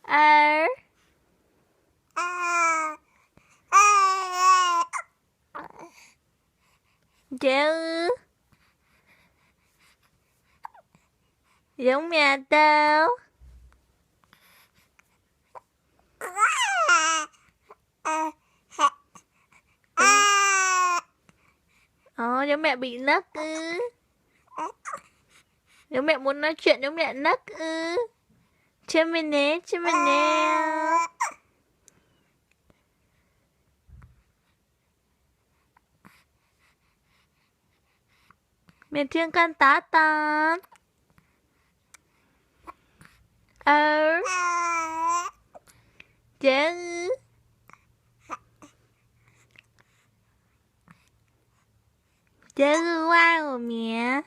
R chữ giống mẹ tao. Giống mẹ bị nấc ư? Giống mẹ muốn nói chuyện giống mẹ nấc ư? Cho mình nè, cho mình nè. Mẹ thương con tá tán. Chữ chữ hoa của mẹ.